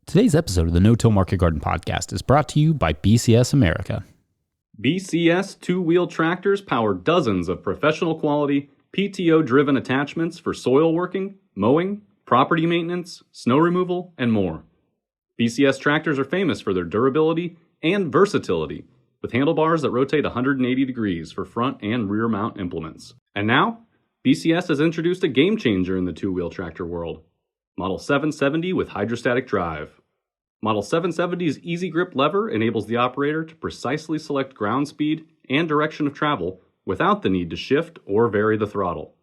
Today's episode of the No-Till Market Garden podcast is brought to you by BCS America. BCS two-wheel tractors power dozens of professional quality, PTO-driven attachments for soil working, mowing, property maintenance, snow removal, and more. BCS tractors are famous for their durability and versatility, with handlebars that rotate 180 degrees for front and rear mount implements. And now, BCS has introduced a game changer in the two-wheel tractor world. Model 770 with hydrostatic drive. Model 770's Easy Grip lever enables the operator to precisely select ground speed and direction of travel without the need to shift or vary the throttle.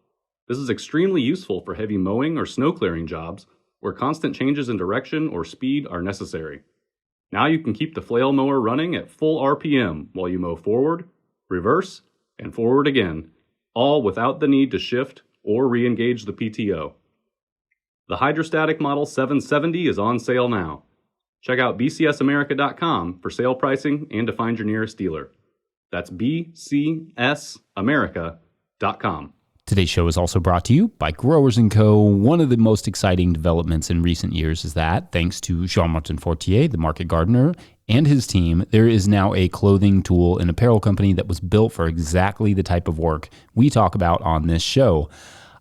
This is extremely useful for heavy mowing or snow clearing jobs where constant changes in direction or speed are necessary. Now you can keep the flail mower running at full RPM while you mow forward, reverse, and forward again, all without the need to shift or re-engage the PTO. The hydrostatic Model 770 is on sale now. Check out bcsamerica.com for sale pricing and to find your nearest dealer. That's bcsamerica.com. Today's show is also brought to you by Growers & Co. One of the most exciting developments in recent years is that, thanks to Jean-Martin Fortier, the market gardener, and his team, there is now a clothing, tool, and apparel company that was built for exactly the type of work we talk about on this show.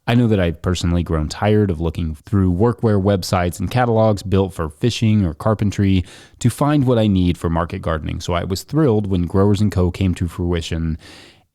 I know that I've personally grown tired of looking through workwear websites and catalogs built for fishing or carpentry to find what I need for market gardening, so I was thrilled when Growers & Co. came to fruition,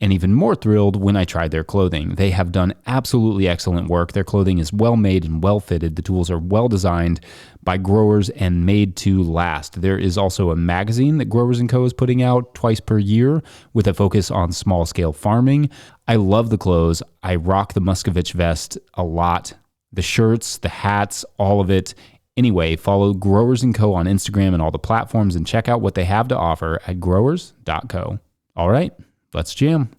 and even more thrilled when I tried their clothing. They have done absolutely excellent work. Their clothing is well made and well fitted. The tools are well designed by growers and made to last. There is also a magazine that Growers & Co. is putting out twice per year with a focus on small scale farming. I love the clothes. I rock the Muscovich vest a lot. The shirts, the hats, all of it. Anyway, follow Growers & Co. on Instagram and all the platforms and check out what they have to offer at growers.co. All right. Let's jam.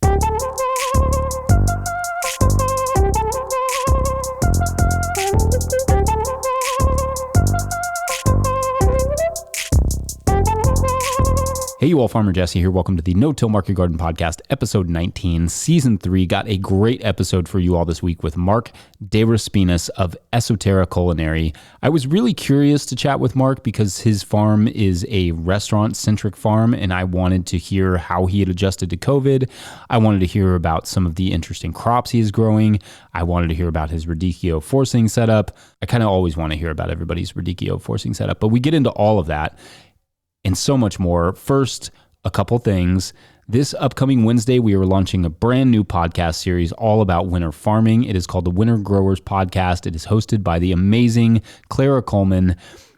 Hey, you all, Farmer Jesse here. Welcome to the No-Till Market Garden Podcast, episode 19, season 3. Got a great episode for you all this week with Mark DeRespinis of Esoterra Culinary. I was really curious to chat with Mark because his farm is a restaurant-centric farm, and I wanted to hear how he had adjusted to COVID. I wanted to hear about some of the interesting crops he is growing. I wanted to hear about his radicchio forcing setup. I kind of always want to hear about everybody's radicchio forcing setup, but we get into all of that and so much more. First, a couple things. This upcoming Wednesday, we are launching a brand new podcast series all about winter farming. It is called the Winter Growers Podcast. It is hosted by the amazing Clara Coleman.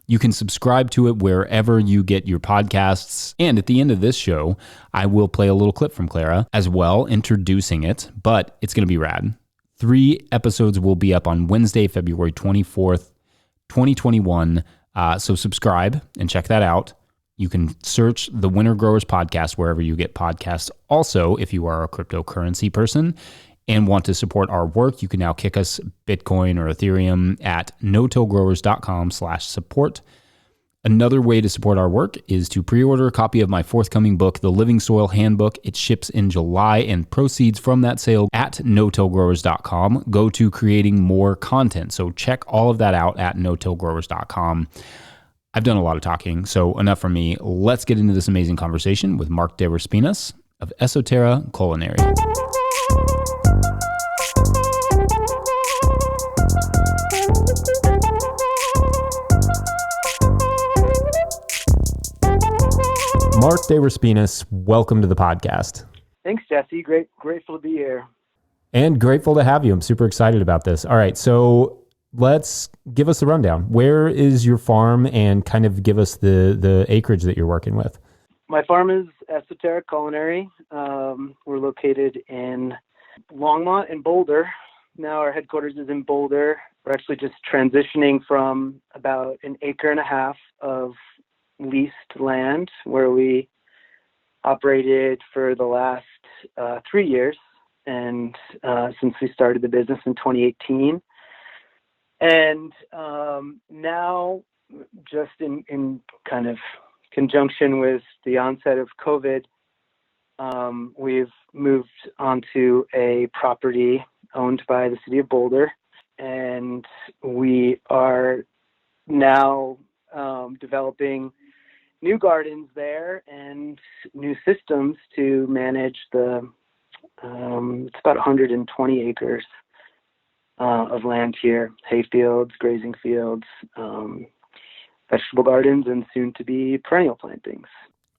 You can subscribe to it wherever you get your podcasts. And at the end of this show, I will play a little clip from Clara as well, introducing it, but it's going to be rad. 3 episodes will be up on Wednesday, February 24th, 2021. So subscribe and check that out. You can search the Winter Growers Podcast wherever you get podcasts. Also, if you are a cryptocurrency person and want to support our work, you can now kick us Bitcoin or Ethereum at notillgrowers.com/support. Another way to support our work is to pre-order a copy of my forthcoming book, The Living Soil Handbook. It ships in July, and proceeds from that sale at notillgrowers.com go to creating more content. So check all of that out at notillgrowers.com. I've done a lot of talking, so enough from me. Let's get into this amazing conversation with Mark DeRespinis of Esoterra Culinary. Mark DeRespinis, welcome to the podcast. Thanks, Jesse. Grateful to be here. And grateful to have you. I'm super excited about this. All right, so let's give us a rundown. Where is your farm, and kind of give us the acreage that you're working with? My farm is Esoterra Culinary. We're located in Longmont and Boulder. Now our headquarters is in Boulder. We're actually just transitioning from about 1.5 acres of leased land where we operated for the last 3 years, and since we started the business in 2018. And now, just in kind of conjunction with the onset of COVID, we've moved onto a property owned by the city of Boulder, and we are now developing new gardens there and new systems to manage it's about 120 acres of land here, hay fields, grazing fields, vegetable gardens, and soon to be perennial plantings.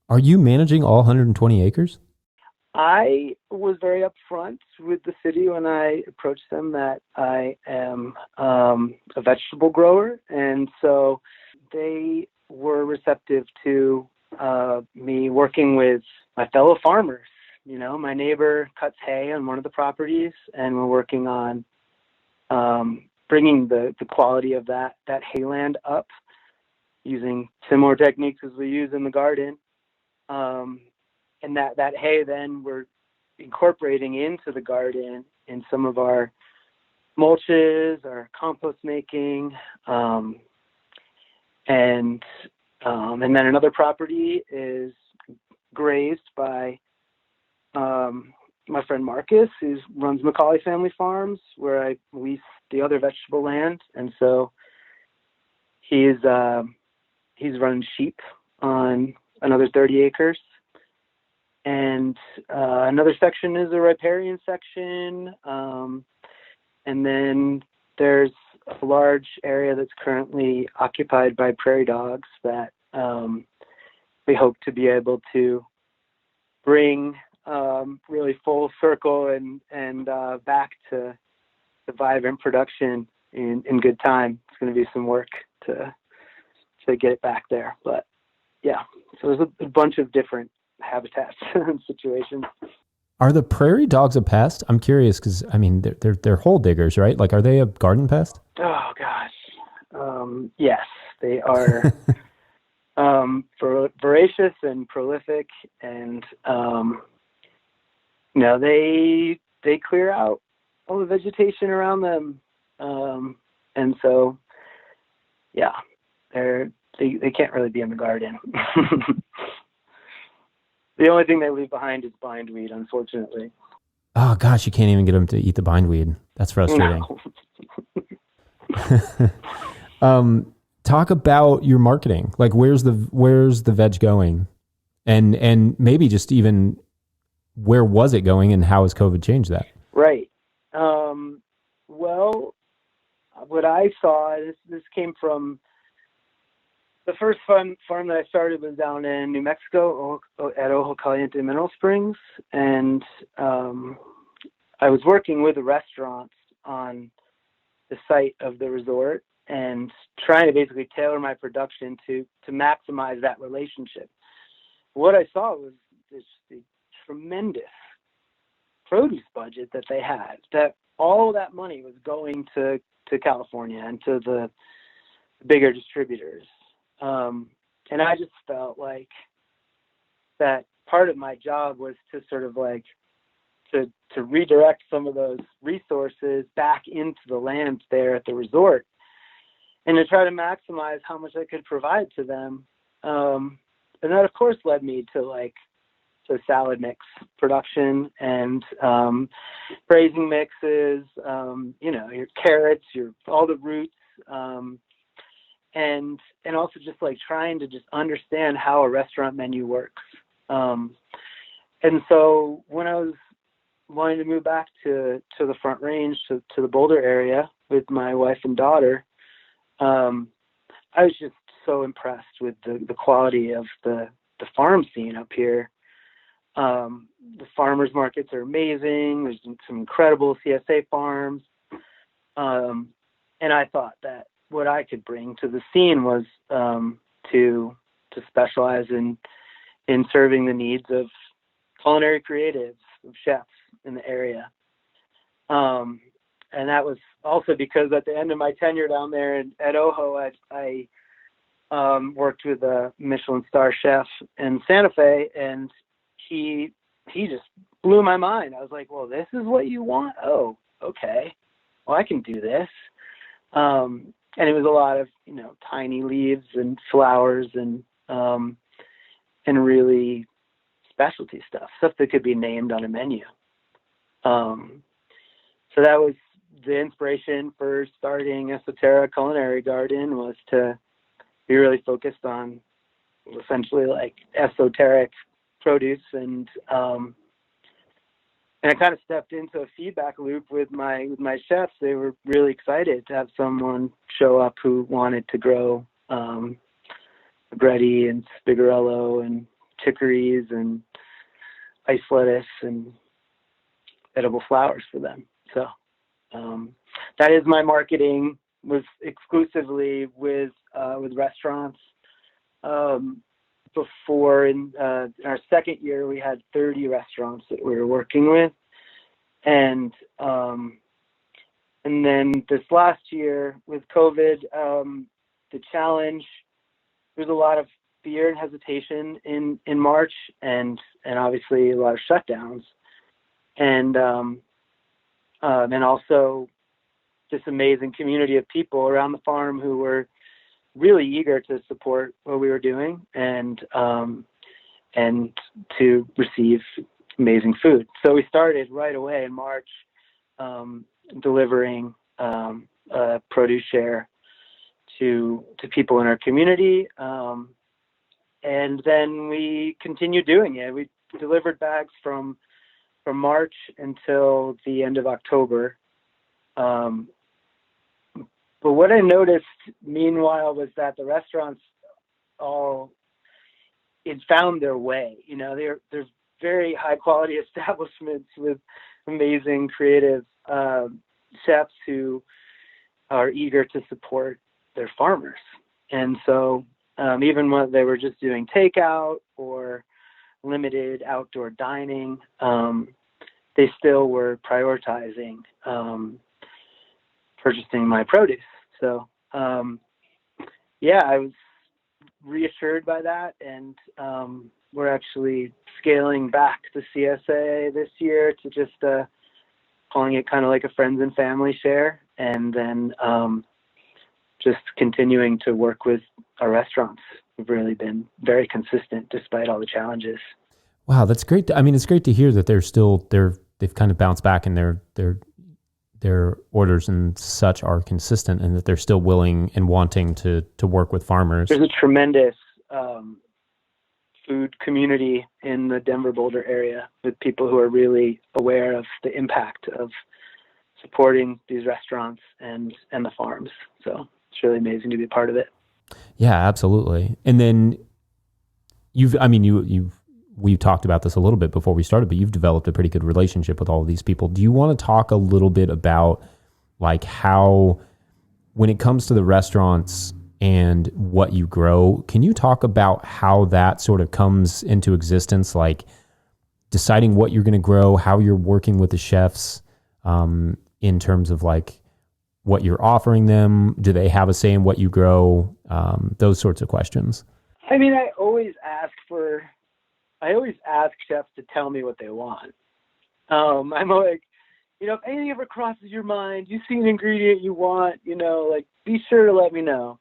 Are you managing all 120 acres? I was very upfront with the city when I approached them that I am a vegetable grower, and so they were receptive to me working with my fellow farmers. You know, my neighbor cuts hay on one of the properties, and we're working on bringing the quality of that hayland up using similar techniques as we use in the garden. And that hay then we're incorporating into the garden in some of our mulches, our compost making, and then another property is grazed by my friend Marcus, who runs Macaulay Family Farms, where I lease the other vegetable land, and so he's running sheep on another 30 acres. And another section is a riparian section. And then there's a large area that's currently occupied by prairie dogs that we hope to be able to bring really full circle and back to the vibrant production in good time. It's going to be some work to get it back there. But yeah, so there's a bunch of different habitats and situations. Are the prairie dogs a pest? I'm curious because I mean they're hole diggers, right? Like, are they a garden pest? Oh gosh, yes, they are. Voracious and prolific, and they clear out all the vegetation around them, and so yeah, they can't really be in the garden. The only thing they leave behind is bindweed, unfortunately. Oh gosh, you can't even get them to eat the bindweed. That's frustrating. No. Talk about your marketing. Like, where's the veg going, and maybe just even where was it going, and how has COVID changed that? Right. Well, what I saw, this came from the first farm that I started was down in New Mexico at Ojo Caliente Mineral Springs, and I was working with the restaurants on the site of the resort and trying to basically tailor my production to maximize that relationship. What I saw was this tremendous produce budget that they had, that all that money was going to California and to the bigger distributors. And I just felt like that part of my job was to sort of like to redirect some of those resources back into the land there at the resort and to try to maximize how much I could provide to them. And that of course led me to salad mix production and braising mixes, your carrots, all the roots, and also just like trying to just understand how a restaurant menu works. And so when I was wanting to move back to the Front Range, to the Boulder area with my wife and daughter, I was just so impressed with the quality of the farm scene up here. The farmers markets are amazing. There's some incredible CSA farms. And I thought that what I could bring to the scene was to specialize in serving the needs of culinary creatives, of chefs in the area. And that was also because at the end of my tenure down there at Ojo, I worked with a Michelin star chef in Santa Fe, and he just blew my mind. I was like, well, this is what you want? Oh, okay. Well, I can do this. And it was a lot of, tiny leaves and flowers and really specialty stuff that could be named on a menu. So that was the inspiration for starting Esoterra Culinary Garden, was to we really focused on essentially like esoteric produce, and I kind of stepped into a feedback loop with my chefs. They were really excited to have someone show up who wanted to grow bready and spigarello and chicories and ice lettuce and edible flowers for them. So that is my marketing, was exclusively with restaurants. Before, in our second year, we had 30 restaurants that we were working with, and then this last year with COVID, the challenge, there's a lot of fear and hesitation in March, and obviously a lot of shutdowns, and also this amazing community of people around the farm who were really eager to support what we were doing and to receive amazing food. So we started right away in March, delivering a produce share to people in our community. And then we continued doing it. We delivered bags from March until the end of October. But what I noticed meanwhile was that the restaurants it found their way. You know, there's very high quality establishments with amazing creative chefs who are eager to support their farmers. And so even when they were just doing takeout or limited outdoor dining, they still were prioritizing purchasing my produce. So, I was reassured by that, and we're actually scaling back the CSA this year to just calling it kind of like a friends and family share, and then just continuing to work with our restaurants. We've really been very consistent despite all the challenges. Wow, that's great. I mean, it's great to hear that they've kind of bounced back, and their orders and such are consistent, and that they're still willing and wanting to work with farmers. There's a tremendous food community in the Denver Boulder area with people who are really aware of the impact of supporting these restaurants and the farms. So it's really amazing to be a part of it. Yeah, absolutely. And then we talked about this a little bit before we started, but you've developed a pretty good relationship with all of these people. Do you want to talk a little bit about like how, when it comes to the restaurants and what you grow, can you talk about how that sort of comes into existence? Like deciding what you're going to grow, how you're working with the chefs, in terms of like what you're offering them. Do they have a say in what you grow? Those sorts of questions. I mean, I always ask chefs to tell me what they want. I'm like, if anything ever crosses your mind, you see an ingredient you want, like be sure to let me know.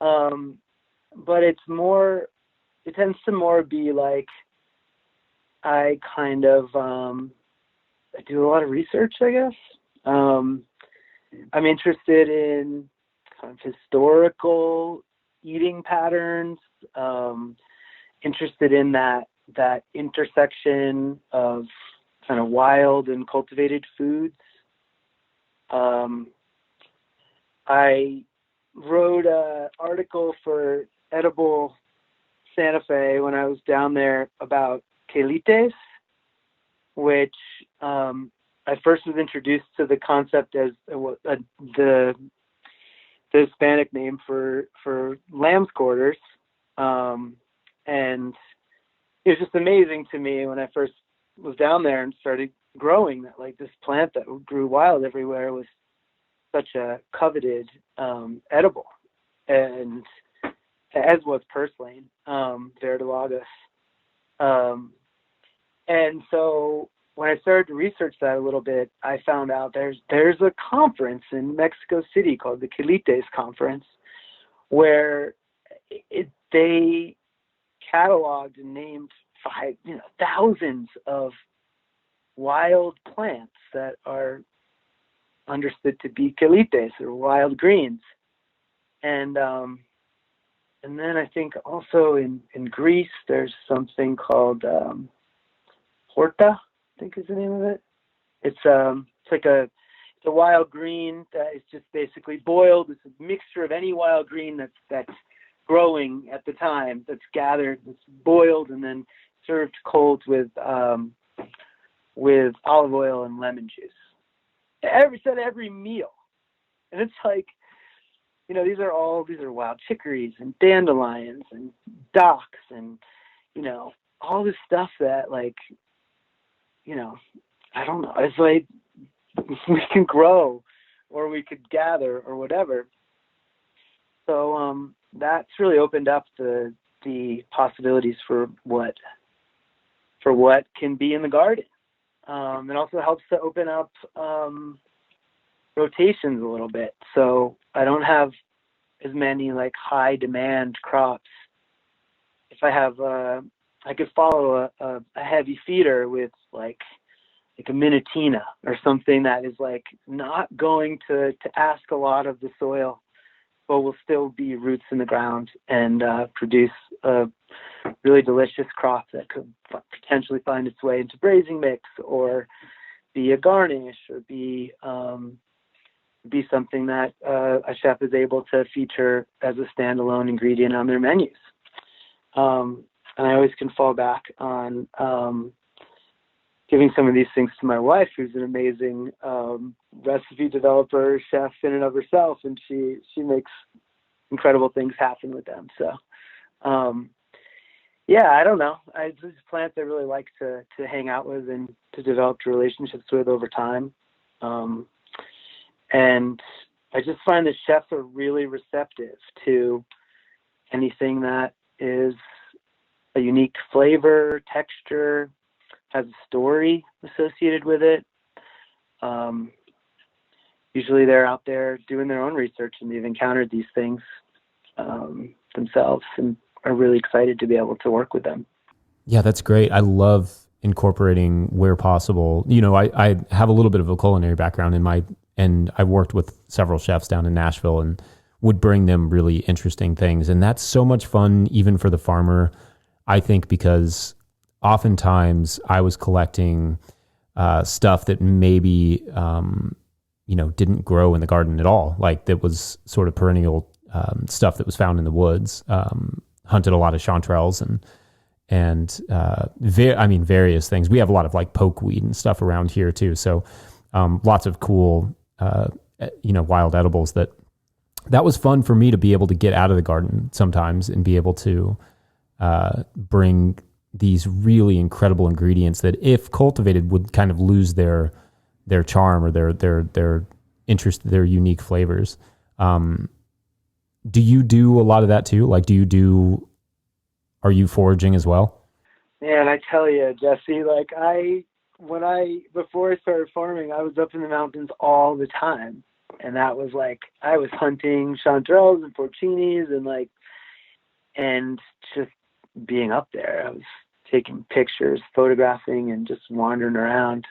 But it tends to more be like, I kind of, I do a lot of research, I guess. I'm interested in kind of historical eating patterns, interested in that intersection of kind of wild and cultivated foods. I wrote an article for Edible Santa Fe when I was down there about quelites, which I first was introduced to the concept as the Hispanic name for lamb's quarters. And it was just amazing to me when I first was down there and started growing that, like, this plant that grew wild everywhere was such a coveted edible, and as was purslane, verdolagus. And so when I started to research that a little bit, I found out there's a conference in Mexico City called the Quelites Conference, where they cataloged and named thousands of wild plants that are understood to be quelites or wild greens. And And then I think also in Greece, there's something called horta, I think is the name of it. It's like it's a wild green that is just basically boiled. It's a mixture of any wild green that's growing at the time, that's gathered, that's boiled, and then served cold with olive oil and lemon juice. Every meal, and it's like, these are wild chicories and dandelions and docks and all this stuff that, like, I don't know. It's like we can grow or we could gather or whatever. So that's really opened up the possibilities for what can be in the garden. It also helps to open up rotations a little bit. So I don't have as many like high demand crops. If I have, I could follow a heavy feeder with like a Minutina or something that is like not going to ask a lot of the soil, but will still be roots in the ground and produce a really delicious crop that could potentially find its way into braising mix or be a garnish or be something that a chef is able to feature as a standalone ingredient on their menus. And I always can fall back on giving some of these things to my wife, who's an amazing recipe developer, chef in and of herself, and she makes incredible things happen with them. So, I don't know. These plants I really like to hang out with and to develop relationships with over time. And I just find that chefs are really receptive to anything that is a unique flavor, texture, has a story associated with it. Usually they're out there doing their own research and they've encountered these things themselves and are really excited to be able to work with them. Yeah, that's great. I love incorporating where possible. I have a little bit of a culinary background and I've worked with several chefs down in Nashville and would bring them really interesting things. And that's so much fun, even for the farmer, I think, because oftentimes I was collecting stuff that maybe, didn't grow in the garden at all. Like that was sort of perennial stuff that was found in the woods, hunted a lot of chanterelles and various things. We have a lot of like pokeweed and stuff around here too. So lots of cool, wild edibles that was fun for me to be able to get out of the garden sometimes and be able to bring these really incredible ingredients that, if cultivated, would kind of lose their charm or their interest, their unique flavors. Do you do a lot of that too? Like, are you foraging as well? Man, I tell you, Jesse, like before I started farming, I was up in the mountains all the time. And that was like, I was hunting chanterelles and porcinis and just being up there. I was taking pictures, photographing, and just wandering around.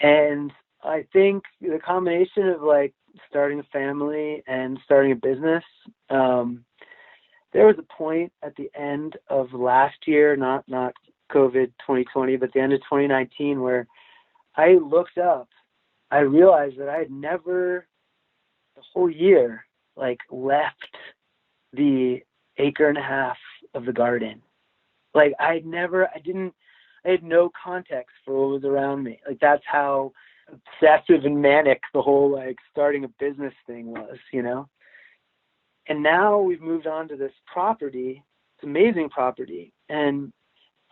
And I think the combination of like starting a family and starting a business, there was a point at the end of last year, not COVID 2020, but the end of 2019, where I looked up, I realized that I had never the whole year left the acre and a half of the garden. Like I had no context for what was around me. Like that's how obsessive and manic the whole starting a business thing was, And now we've moved on to this property. It's amazing property. And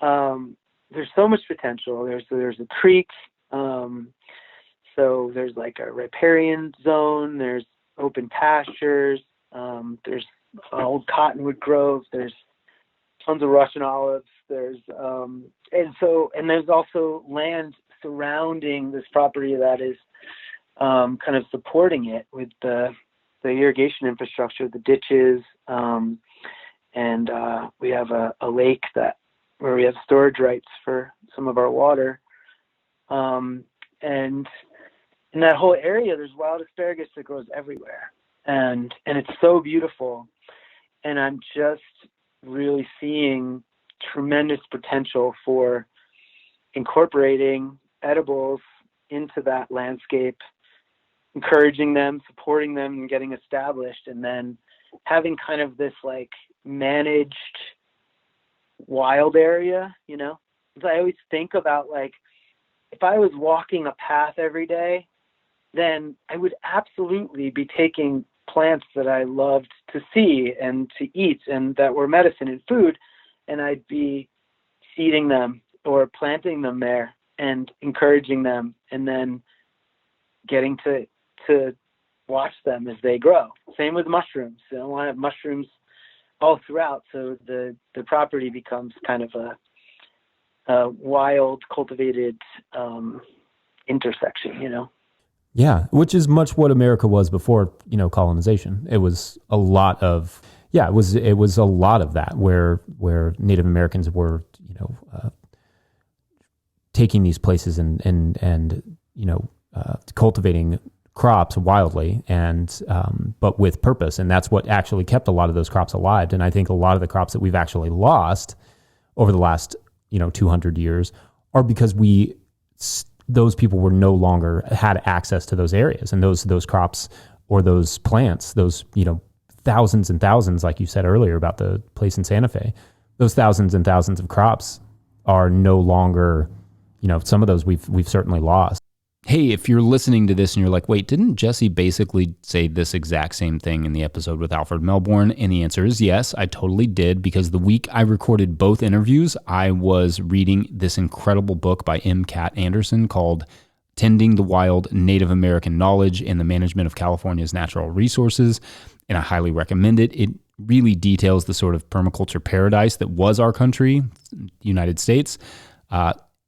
there's so much potential. There's a creek. So there's a riparian zone. There's open pastures. There's old cottonwood groves. There's tons of Russian olives. There's and there's also land surrounding this property that is kind of supporting it with the irrigation infrastructure, the ditches, and we have a lake where we have storage rights for some of our water. And in that whole area, there's wild asparagus that grows everywhere, and it's so beautiful. And I'm just really seeing tremendous potential for incorporating edibles into that landscape, encouraging them, supporting them, and getting established, and then having kind of this like managed wild area, you know? Because I always think about, like, if I was walking a path every day, then I would absolutely be taking plants that I loved to see and to eat and that were medicine and food, and I'd be seeding them or planting them there and encouraging them, and then getting to watch them as they grow. Same with mushrooms. I want to have mushrooms all throughout, so the property becomes kind of a wild, cultivated intersection, you know? Yeah, which is much what America was before, colonization. It was a lot of, it was a lot of that where Native Americans were, taking these places and cultivating crops wildly and but with purpose, and that's what actually kept a lot of those crops alive. And I think a lot of the crops that we've actually lost over the last 200 years are because those people were no longer had access to those areas, and those crops or those plants, those thousands and thousands, like you said earlier about the place in Santa Fe, those thousands and thousands of crops are no longer, some of those we've certainly lost. Hey, if you're listening to this and you're like, wait, didn't Jesse basically say this exact same thing in the episode with Alfred Melbourne? And the answer is yes, I totally did, because the week I recorded both interviews, I was reading this incredible book by M. Cat Anderson called Tending the Wild: Native American Knowledge and the Management of California's Natural Resources, and I highly recommend it. It really details the sort of permaculture paradise that was our country, the United States,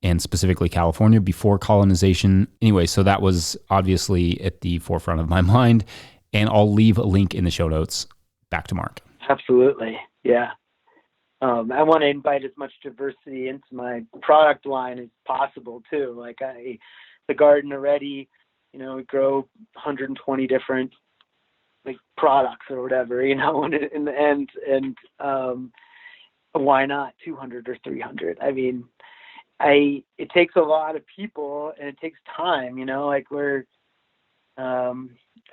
and specifically California before colonization. Anyway, so that was obviously at the forefront of my mind, and I'll leave a link in the show notes. Back to Mark. Absolutely, yeah. I want to invite as much diversity into my product line as possible too. Like the garden already, we grow 120 different like products or whatever, in the end, and why not 200 or 300? I mean, it takes a lot of people and it takes time, like I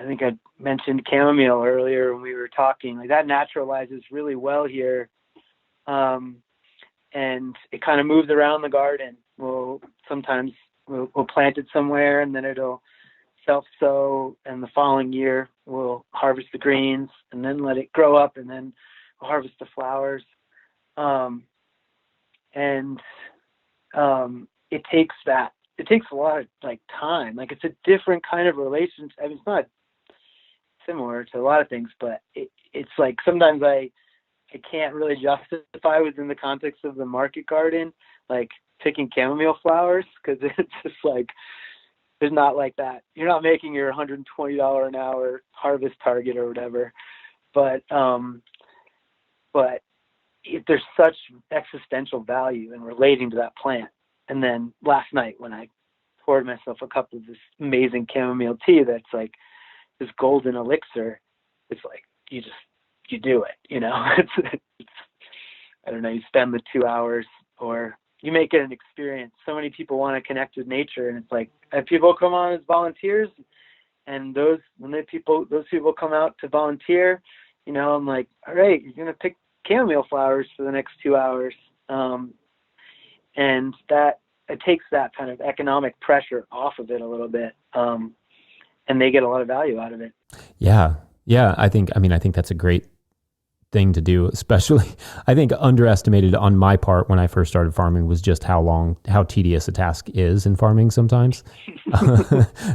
think I mentioned chamomile earlier when we were talking, like that naturalizes really well here. And it kind of moves around the garden. Sometimes we'll plant it somewhere and then it'll self-sow, and the following year we'll harvest the greens and then let it grow up, and then we'll harvest the flowers. It takes a lot of like time. Like it's a different kind of relationship. I mean, it's not similar to a lot of things, but it's like sometimes I can't really justify within the context of the market garden, like picking chamomile flowers, because it's just like, there's not like that. You're not making your $120 an hour harvest target or whatever. But there's such existential value in relating to that plant. And then last night when I poured myself a cup of this amazing chamomile tea that's like this golden elixir, it's like you do it, it's I don't know, you spend the 2 hours or you make it an experience. So many people want to connect with nature, and it's like if people come on as volunteers, and those people come out to volunteer, I'm like, all right, you're gonna pick chamomile flowers for the next 2 hours. And that it takes that kind of economic pressure off of it a little bit. And they get a lot of value out of it. Yeah. I think that's a great thing to do, especially I think underestimated on my part when I first started farming was just how tedious a task is in farming sometimes.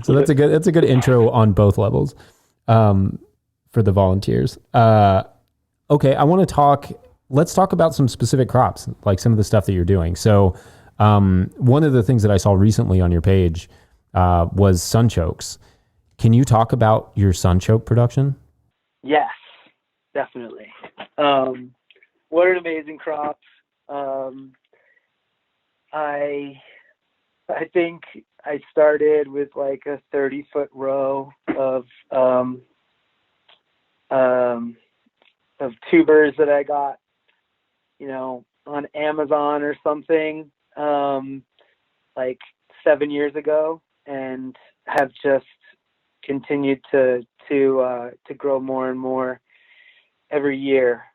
So that's a good intro on both levels, for the volunteers. Okay. Let's talk about some specific crops, like some of the stuff that you're doing. So, one of the things that I saw recently on your page, was sunchokes. Can you talk about your sunchoke production? Yes, definitely. What an amazing crop. I think I started with like a 30-foot row of tubers that I got, on Amazon or something, like 7 years ago, and have just continued to grow more and more every year.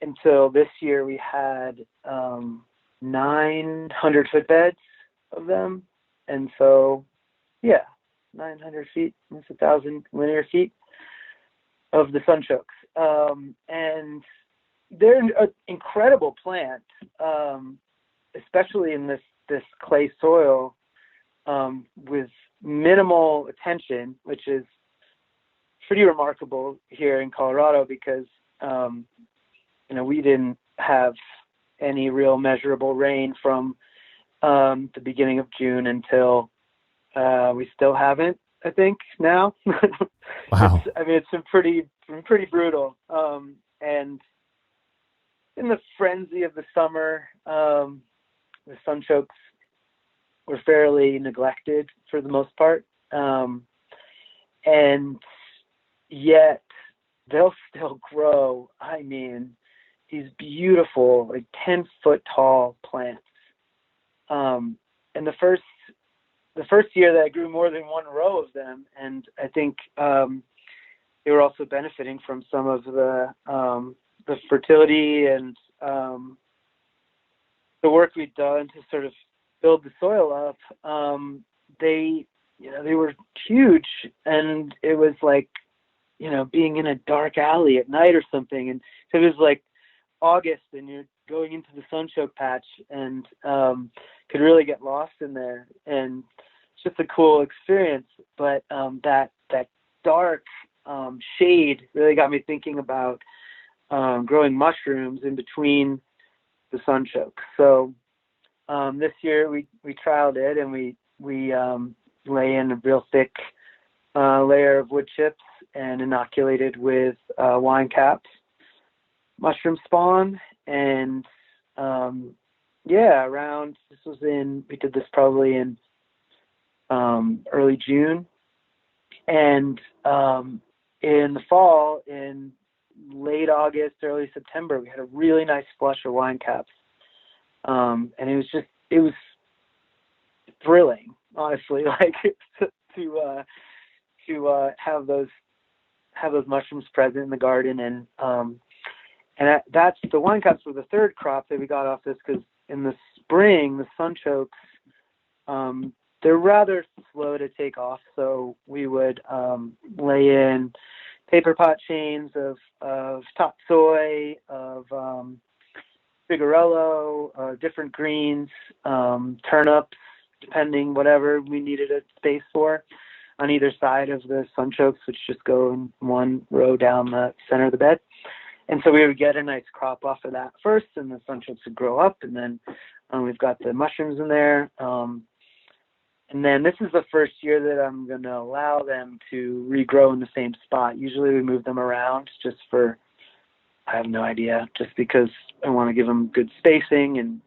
Until this year, we had 900 footbeds of them, and so 900 feet. That's 1,000 linear feet of the Sunchokes, and they're an incredible plant, especially in this clay soil, with minimal attention, which is pretty remarkable here in Colorado because we didn't have any real measurable rain from the beginning of June until we still haven't, I think, now. Wow. It's been pretty brutal. And in the frenzy of the summer, the Sunchokes were fairly neglected for the most part. And yet they'll still grow. These beautiful, 10-foot tall plants. And the first year that I grew more than one row of them, and I think they were also benefiting from some of the fertility and the work we'd done to sort of build the soil up. They were huge, and it was like, being in a dark alley at night or something. And so it was like August and you're going into the Sunchoke patch and could really get lost in there. And it's just a cool experience. But that dark shade really got me thinking about growing mushrooms in between the Sunchoke. So this year we trialed it, and we lay in a real thick layer of wood chips and inoculated with wine caps, mushroom spawn, and we did this probably in early June, and in the fall, in late August, early September, we had a really nice flush of wine caps, and it was thrilling, honestly, to have those mushrooms present in the garden. And that's the wine caps were the third crop that we got off this, because in the spring the Sunchokes, they're rather slow to take off, so we would lay in paper pot chains of top soy, of figarello, different greens, turnips, depending, whatever we needed a space for, on either side of the Sunchokes, which just go in one row down the center of the bed. And so we would get a nice crop off of that first, and the Sunchokes would grow up, and then we've got the mushrooms in there. And then this is the first year that I'm going to allow them to regrow in the same spot. Usually we move them around just for, I have no idea, just because I want to give them good spacing.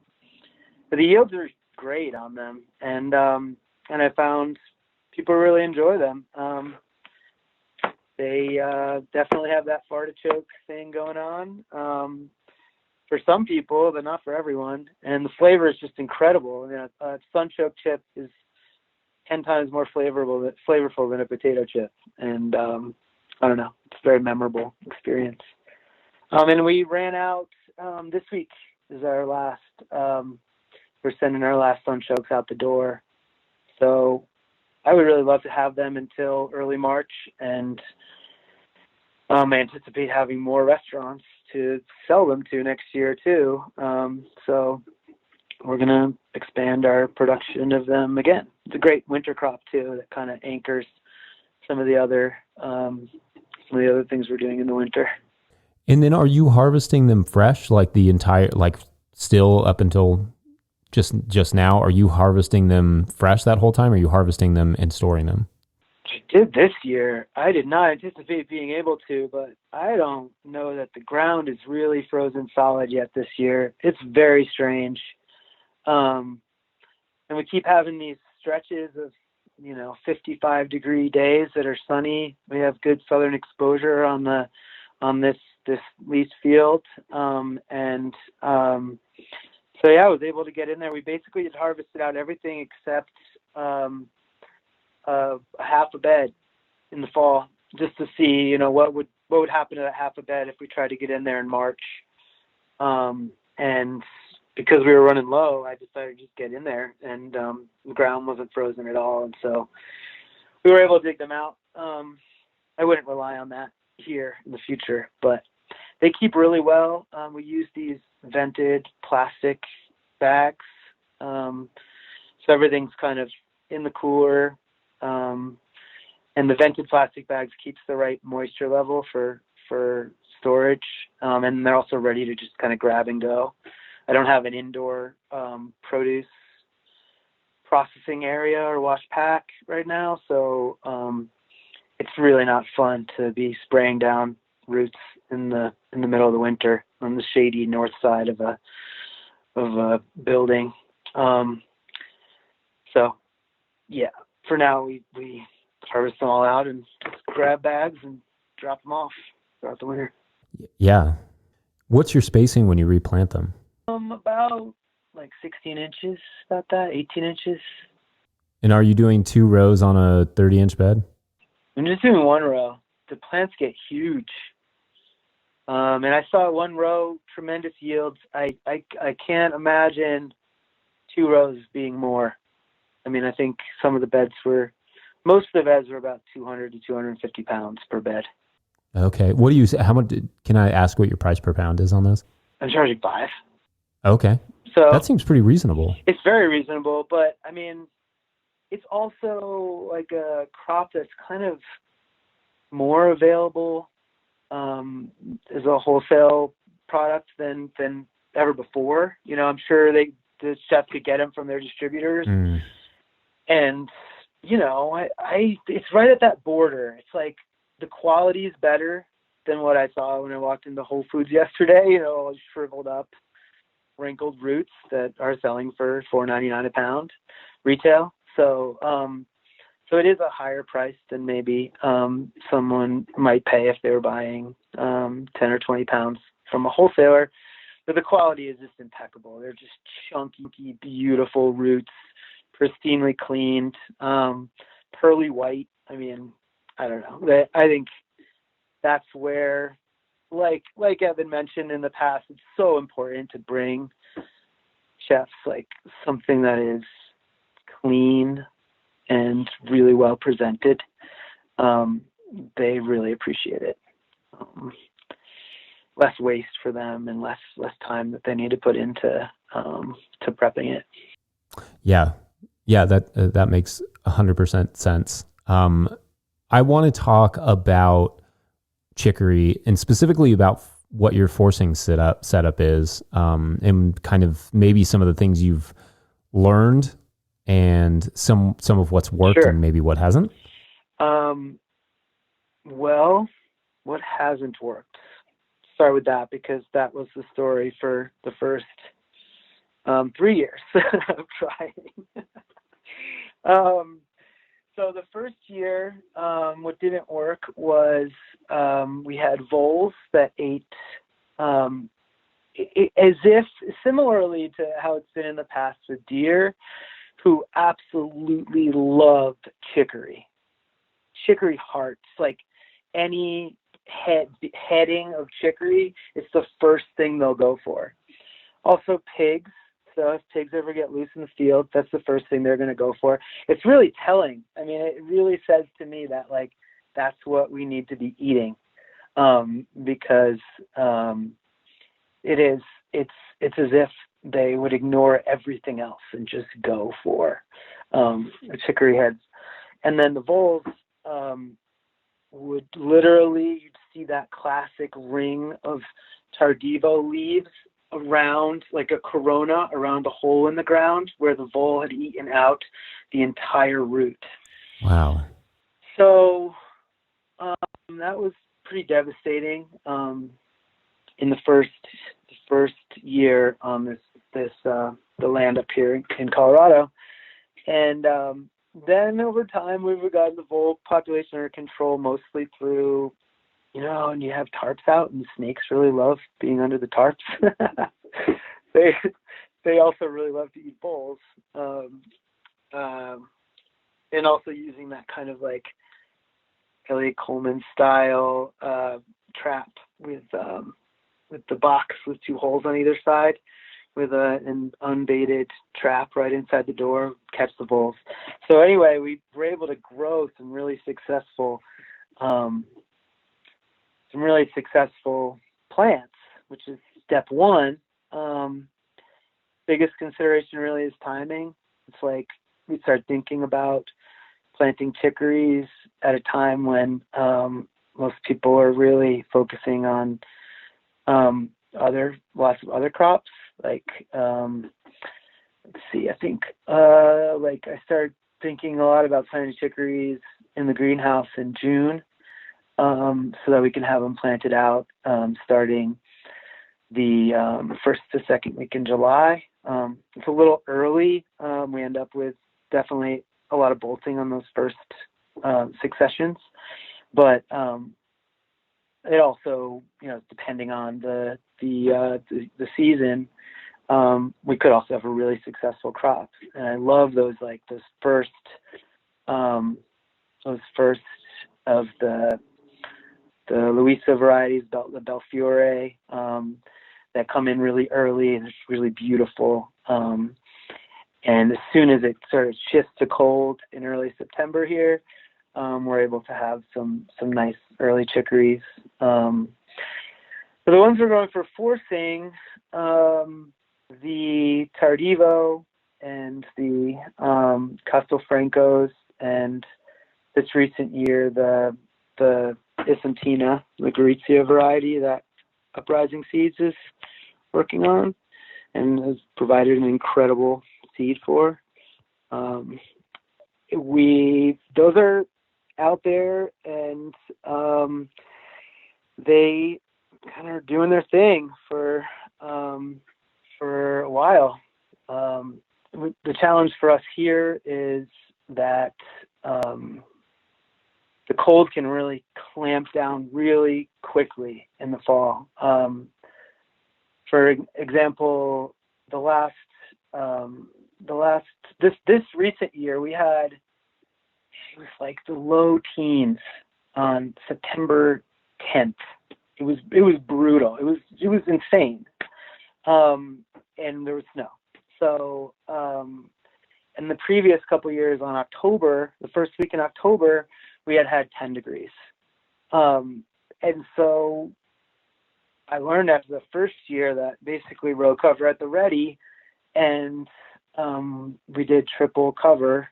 But the yields are great on them, and I found people really enjoy them. They definitely have that fartichoke thing going on for some people, but not for everyone. And the flavor is just incredible. A Sunchoke chip is 10 times more flavorful than a potato chip, and I don't know, it's a very memorable experience. And we ran out this week is our last. We're sending our last Sunchokes out the door, so I would really love to have them until early March, and I anticipate having more restaurants to sell them to next year too. So we're going to expand our production of them again. It's a great winter crop too, that kind of anchors some of the other things we're doing in the winter. And then are you harvesting them fresh, like the entire, still up until just now? Are you harvesting them fresh that whole time, or are you harvesting them and storing them? I did this year. I did not anticipate being able to, but I don't know that the ground is really frozen solid yet this year. It's very strange. And we keep having these stretches of, 55-degree days that are sunny. We have good southern exposure on the this leased field. So yeah, I was able to get in there. We basically had harvested out everything except a half a bed in the fall, just to see, what would happen to that half a bed if we tried to get in there in March. And because we were running low, I decided to just get in there, and the ground wasn't frozen at all, and so we were able to dig them out. I wouldn't rely on that here in the future, but they keep really well. We use these vented plastic bags, so everything's kind of in the cooler, and the vented plastic bags keeps the right moisture level for storage, and they're also ready to just kind of grab and go. I don't have an indoor produce processing area or wash pack right now, so it's really not fun to be spraying down roots in the middle of the winter on the shady north side of a building. So yeah, for now we harvest them all out and just grab bags and drop them off throughout the winter. Yeah. What's your spacing when you replant them? About like 16 inches, about that, 18 inches. And are you doing 2 rows on a 30-inch bed? I'm just doing 1 row. The plants get huge. And I saw 1 row, tremendous yields. I can't imagine 2 rows being more. I mean, I think most of the beds were about 200 to 250 pounds per bed. Okay. How much, can I ask what your price per pound is on those? I'm charging $5. Okay. So that seems pretty reasonable. It's very reasonable, but I mean, it's also like a crop that's kind of more available as a wholesale product than ever before. I'm sure the chefs could get them from their distributors. And, it's right at that border. It's like the quality is better than what I saw when I walked into Whole Foods yesterday, all shriveled up, wrinkled roots that are selling for $4.99 a pound retail. So it is a higher price than maybe someone might pay if they were buying 10 or 20 pounds from a wholesaler. But the quality is just impeccable. They're just chunky, beautiful roots, pristinely cleaned, pearly white. I mean, I don't know. I think that's where, like Evan mentioned in the past, it's so important to bring chefs like something that is clean and really well presented. They really appreciate it. Less waste for them and less time that they need to put into to prepping it. Yeah, that makes 100% sense. I want to talk about Chicory and specifically about what your forcing setup is, and kind of maybe some of the things you've learned and some of what's worked. Sure. And maybe what hasn't. Well, what hasn't worked? Start with that, because that was the story for the first 3 years of trying. So the first year, what didn't work was we had voles that ate as if similarly to how it's been in the past with deer, who absolutely loved chicory hearts. Like any heading of chicory, it's the first thing they'll go for. Also pigs. So if pigs ever get loose in the field, that's the first thing they're going to go for. It's really telling. I mean, it really says to me that like that's what we need to be eating, because it's as if they would ignore everything else and just go for chicory heads. And then the voles would literally, you'd see that classic ring of tardivo leaves around, like a corona around a hole in the ground where the vole had eaten out the entire root. Wow. So that was pretty devastating in the first year on the land up here in Colorado. And then over time we've gotten the vole population under control, mostly through and you have tarps out, and snakes really love being under the tarps. They also really love to eat bulls. And also using that kind of like Elliot Coleman style trap with the box with 2 holes on either side, with an unbaited trap right inside the door, catch the bulls. So anyway, we were able to grow some really successful plants, which is step 1. Biggest consideration really is timing. It's like we start thinking about planting chicories at a time when most people are really focusing on lots of other crops. Like, let's see, I think like I started thinking a lot about planting chicories in the greenhouse in June, so that we can have them planted out starting the first to second week in July. It's a little early. We end up with definitely a lot of bolting on those first 6 sessions, but it also, depending on the season, we could also have a really successful crop. And I love those first of the Luisa varieties, the Belfiore, that come in really early, and it's really beautiful. And as soon as it sort of shifts to cold in early September here, we're able to have some nice early chicories. So the ones we're going for forcing, the Tardivo and the Castelfrancos, and this recent year the Isantina, the Gorizia variety that Uprising Seeds is working on and has provided an incredible seed for. Those are out there, and they kind of are doing their thing for a while. The challenge for us here is that the cold can really clamp down really quickly in the fall. For example, this recent year we had, it was like the low teens on September 10th. It was brutal. It was insane. And there was snow. So, in the previous couple of years on October, the first week in October, we had 10 degrees. And so I learned after the first year that basically row cover at the ready, and we did triple cover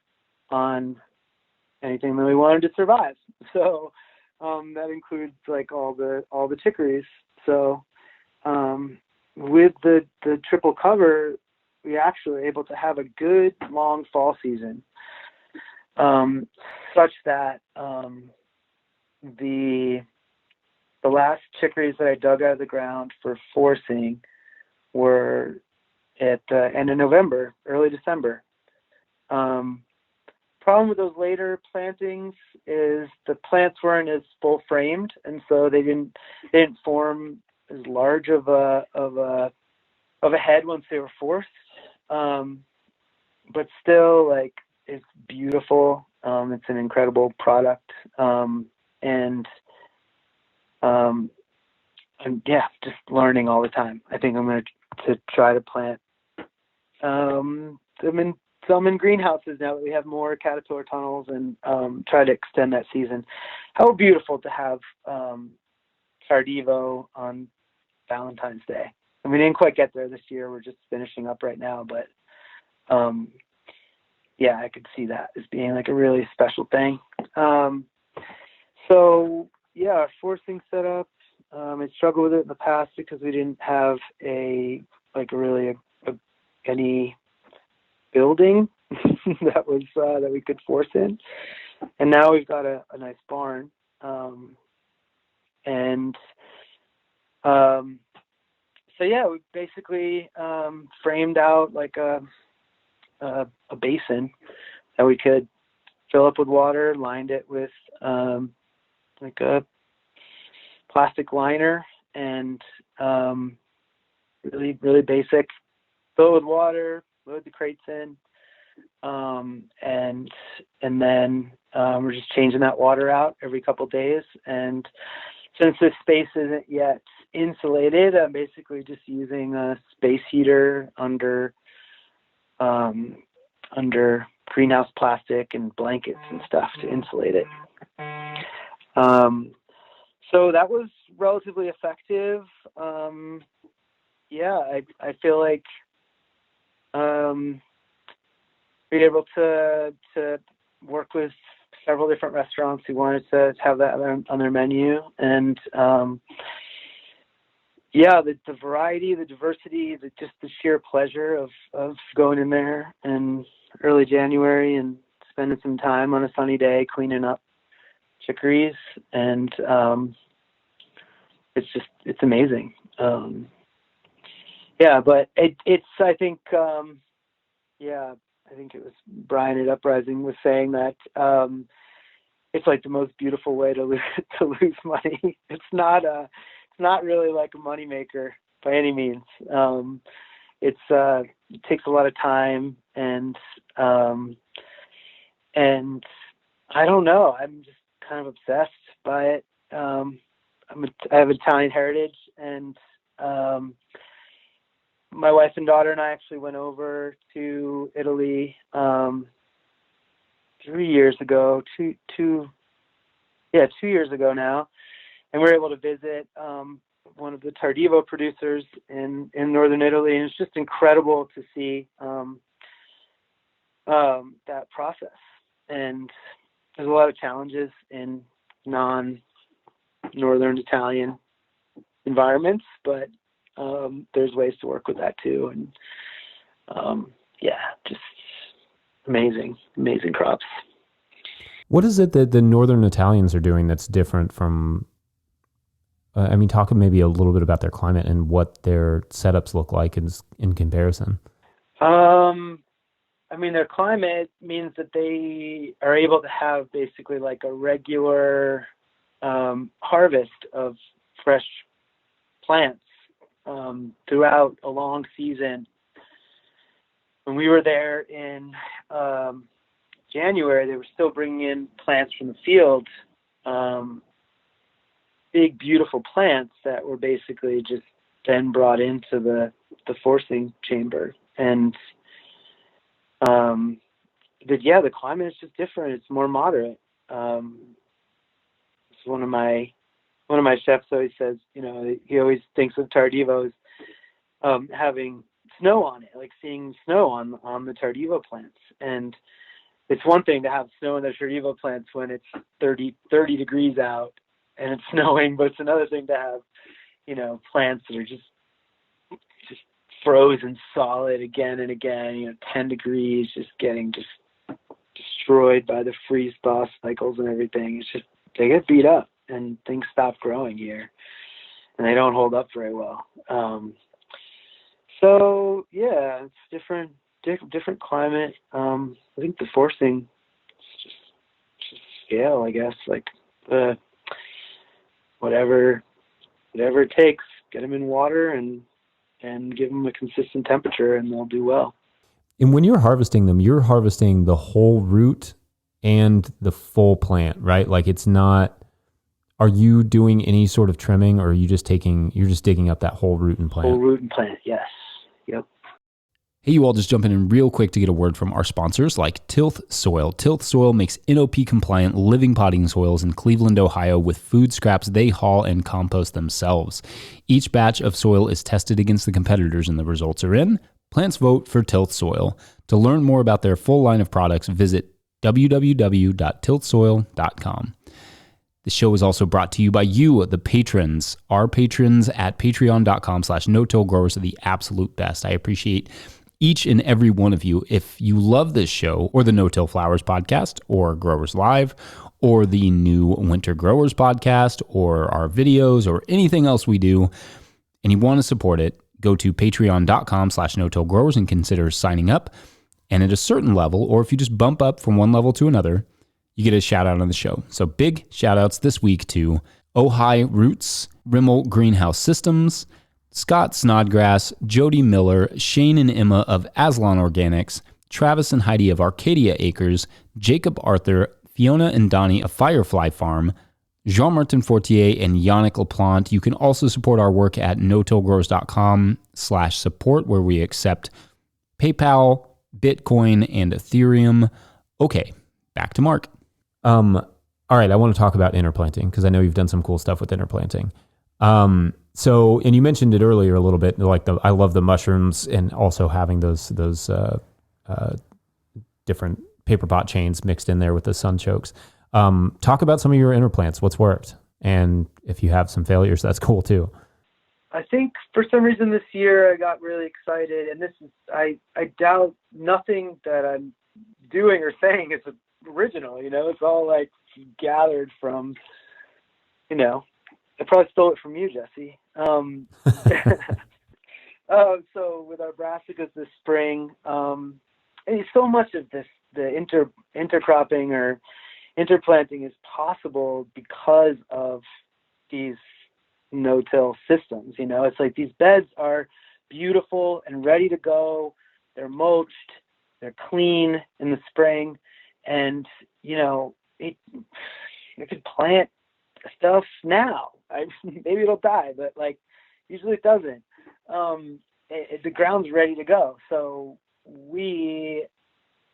on anything that we wanted to survive. So that includes like all the chicories. So with the triple cover, we actually were able to have a good long fall season, such that the last chicories that I dug out of the ground for forcing were at the end of November, early December. Problem with those later plantings is the plants weren't as full framed, and so they didn't form as large of a head once they were forced. But still, like, it's beautiful. It's an incredible product. And yeah, just learning all the time. I think I'm going to try to plant some in greenhouses now that we have more caterpillar tunnels, and try to extend that season. How beautiful to have Tardivo on Valentine's Day. And we didn't quite get there this year. We're just finishing up right now, but yeah, I could see that as being like a really special thing. So yeah, our forcing setup, I struggled with it in the past because we didn't have any building that we could force in, and now we've got a nice barn, and so yeah, we basically framed out like a basin that we could fill up with water, lined it with like a plastic liner and really, really basic. Fill it with water, load the crates in, and then we're just changing that water out every couple of days. And since this space isn't yet insulated, I'm basically just using a space heater under greenhouse plastic and blankets and stuff to insulate it. So that was relatively effective. I feel like being able to work with several different restaurants who wanted to have that on their menu, and the variety, the diversity, just the sheer pleasure of going in there in early January and spending some time on a sunny day cleaning up chicories, and it's amazing. But I think it was Brian at Uprising was saying that it's like the most beautiful way to lose money. It's not really like a moneymaker by any means. It takes a lot of time, and I don't know. I'm just kind of obsessed by it. I have Italian heritage, and my wife and daughter and I actually went over to Italy 3 years ago, 2 years ago now, and we were able to visit one of the Tardivo producers in northern Italy, and it's just incredible to see that process. And there's a lot of challenges in non-northern Italian environments, but there's ways to work with that too. And just amazing crops. What is it that the northern Italians are doing that's different from, talk maybe a little bit about their climate and what their setups look like in comparison? Their climate means that they are able to have basically like a regular harvest of fresh plants throughout a long season. When we were there in January, they were still bringing in plants from the field, big, beautiful plants that were basically just then brought into the forcing chamber. And the climate is just different. It's more moderate. It's one of my chefs always says, he always thinks of Tardivos having snow on it, like seeing snow on the Tardivo plants. And it's one thing to have snow in the Tardivo plants when it's 30 degrees out and it's snowing, but it's another thing to have, plants that are just frozen solid again and again, 10 degrees, just getting destroyed by the freeze thaw cycles and everything. It's just, they get beat up and things stop growing here and they don't hold up very well. It's different climate. I think the forcing is just scale, I guess, like whatever it takes, get them in water and give them a consistent temperature and they'll do well. And when you're harvesting them, you're harvesting the whole root and the full plant, right? Like it's not, are you doing any sort of trimming, or are you just digging up that whole root and plant? Whole root and plant, yes. Yep. Hey, you all, just jumping in real quick to get a word from our sponsors like Tilth Soil. Tilth Soil makes NOP-compliant living potting soils in Cleveland, Ohio with food scraps they haul and compost themselves. Each batch of soil is tested against the competitors and the results are in. Plants vote for Tilth Soil. To learn more about their full line of products, visit www.tilthsoil.com. The show is also brought to you by you, the patrons. Our patrons at patreon.com/no-till growers are the absolute best. I appreciate each and every one of you. If you love this show or the No-Till Flowers podcast or Growers Live or the new Winter Growers podcast or our videos or anything else we do and you want to support it, go to patreon.com/no-till growers and consider signing up. And at a certain level, or if you just bump up from one level to another, you get a shout out on the show. So big shout outs this week to Ojai Roots, Rimmel Greenhouse Systems, Scott Snodgrass, Jody Miller, Shane and Emma of Aslan Organics, Travis and Heidi of Arcadia Acres, Jacob Arthur, Fiona and Donnie of Firefly Farm, Jean-Martin Fortier, and Yannick LaPlante. You can also support our work at notillgrowers.com/support, where we accept PayPal, Bitcoin, and Ethereum. Okay, back to Mark. All right, I want to talk about interplanting because I know you've done some cool stuff with interplanting. So, and you mentioned it earlier a little bit, like I love the mushrooms and also having those different paper pot chains mixed in there with the sunchokes. Talk about some of your interplants, what's worked, and if you have some failures, that's cool too. I think for some reason this year I got really excited, and this is I doubt nothing that I'm doing or saying is original. It's all like gathered from, I probably stole it from you, Jesse. So with our brassicas this spring, and so much of this, the intercropping or interplanting is possible because of these no-till systems. It's like these beds are beautiful and ready to go. They're mulched, they're clean in the spring, and you could plant stuff now. Maybe it'll die, but usually it doesn't. The ground's ready to go. So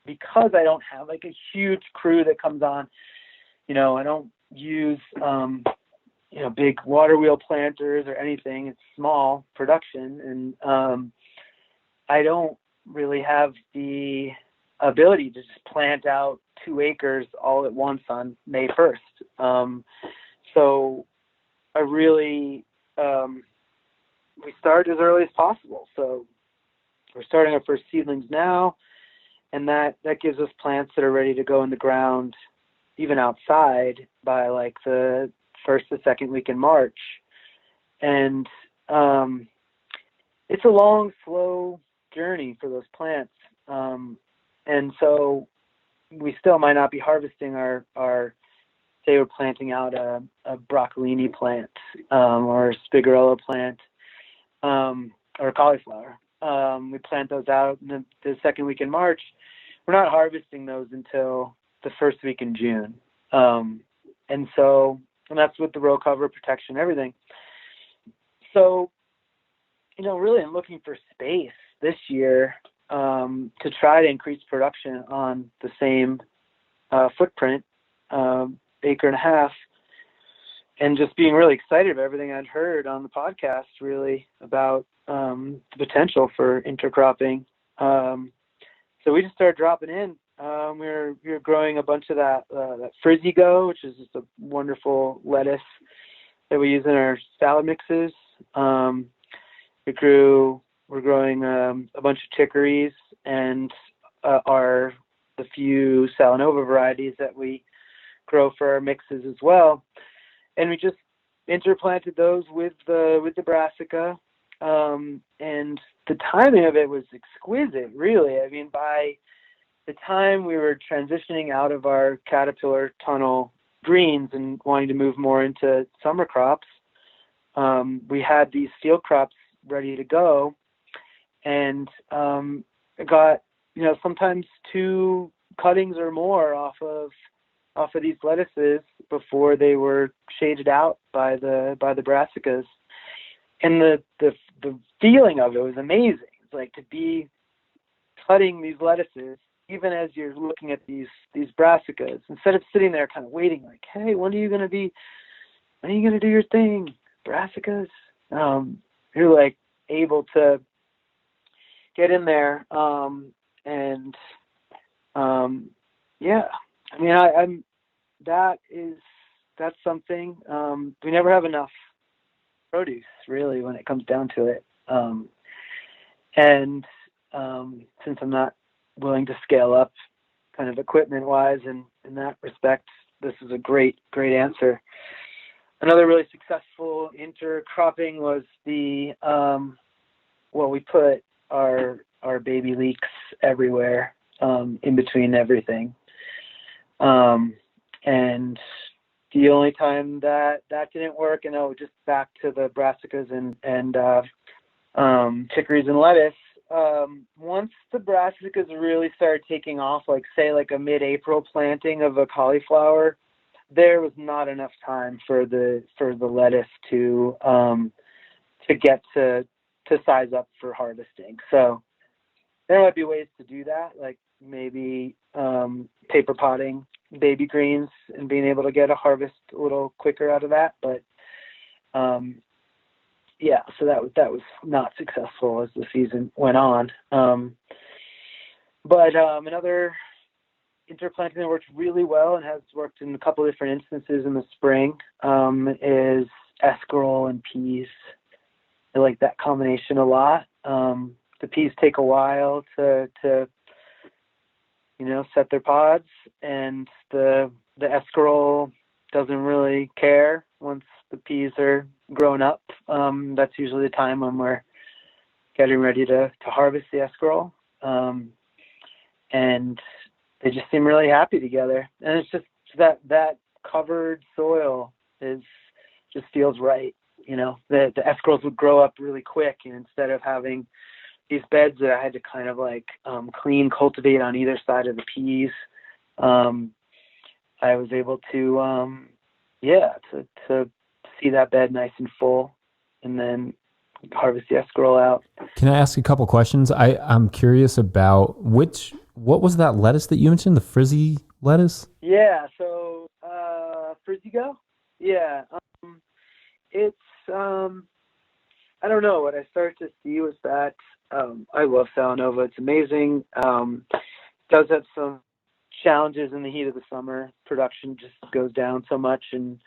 because I don't have a huge crew that comes on, I don't use big water wheel planters or anything. It's small production, and I don't really have the ability to just plant out 2 acres all at once on May 1st. So I really we start as early as possible. So we're starting our first seedlings now, and that gives us plants that are ready to go in the ground, even outside, by the first or second week in March. And it's a long, slow journey for those plants. And so we still might not be harvesting our say we're planting out a broccolini plant, or a spigarella plant, or cauliflower. We plant those out in the second week in March. We're not harvesting those until the first week in June. And that's with the row cover protection, everything. So, really I'm looking for space this year to try to increase production on the same footprint, acre and a half, and just being really excited about everything I'd heard on the podcast, really, about the potential for intercropping. So we just started dropping in. We were growing a bunch of that Frizzy Go, which is just a wonderful lettuce that we use in our salad mixes. We're growing a bunch of chicories and the few Salanova varieties that we grow for our mixes as well. And we just interplanted those with the brassica. And the timing of it was exquisite, really. I mean, by the time we were transitioning out of our caterpillar tunnel greens and wanting to move more into summer crops, we had these field crops ready to go, and got sometimes 2 cuttings or more off of these lettuces before they were shaded out by the brassicas. And the feeling of it was amazing. It's like to be cutting these lettuces, even as you're looking at these brassicas, instead of sitting there kind of waiting, like, hey, when are you going to do your thing, brassicas? You're able to get in there. Yeah, I mean, that's something. We never have enough produce, really, when it comes down to it. Since I'm not willing to scale up kind of equipment wise, and in that respect, this is a great answer. Another really successful intercropping was we put our baby leeks everywhere, in between everything. And the only time that didn't work. And just back to the brassicas and chicories and lettuce. Once the brassicas really started taking off, like say like a mid-April planting of a cauliflower, there was not enough time for the lettuce to get to size up for harvesting. So there might be ways to do that, like maybe paper potting baby greens and being able to get a harvest a little quicker out of that. But yeah, so that was not successful as the season went on. But another interplanting that works really well and has worked in a couple of different instances in the spring is escarole and peas. I like that combination a lot. The peas take a while to set their pods, and the escarole doesn't really care once the peas are grown up. That's usually the time when we're getting ready to harvest the escarole. And they just seem really happy together. And it's just that covered soil just feels right. The escaroles would grow up really quick, and instead of having these beds that I had to kind of like clean, cultivate on either side of the peas, I was able to see that bed nice and full, and then harvest the escarole out. Can I ask a couple questions? I'm curious about what was that lettuce that you mentioned, the frizzy lettuce? Yeah, so Frizzy Go? Yeah. It's I don't know, what I started to see was that I love Salanova. It's amazing. Does have some challenges in the heat of the summer. Production just goes down so much, and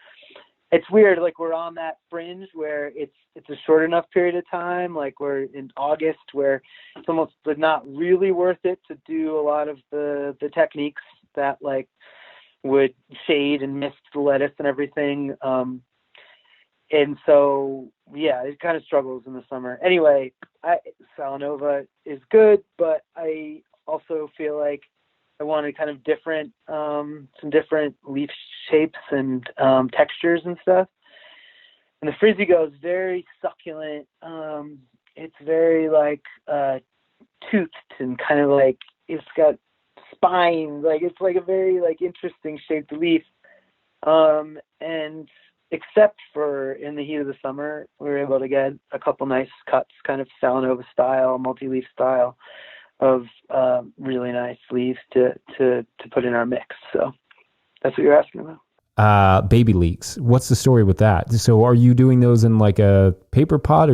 it's weird. Like we're on that fringe where it's a short enough period of time. Like we're in August where it's almost like not really worth it to do a lot of the techniques that like would shade and mist the lettuce and everything. And so, yeah, it kind of struggles in the summer. Anyway, Salanova is good, but I also feel like I wanted kind of some different leaf shapes and textures and stuff. And the Frizzy Go is very succulent. It's very like toothed and kind of like it's got spines. Like it's like a very like interesting shaped leaf. And except for in the heat of the summer, we were able to get a couple nice cuts, kind of Salanova style, multi-leaf style of really nice leaves to put in our mix. So that's what you're asking about. Baby leeks. What's the story with that? So are you doing those in like a paper pot?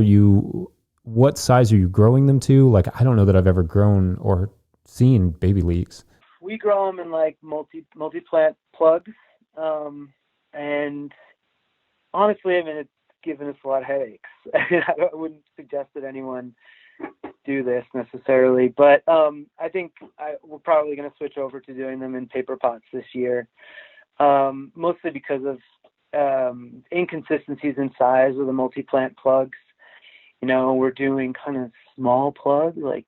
What size are you growing them to? Like, I don't know that I've ever grown or seen baby leeks. We grow them in like multi-plant plugs. And honestly, I mean, it's given us a lot of headaches. I wouldn't suggest that anyone do this necessarily, but I think we're probably going to switch over to doing them in paper pots this year, mostly because of inconsistencies in size of the multi-plant plugs. We're doing kind of small plug, like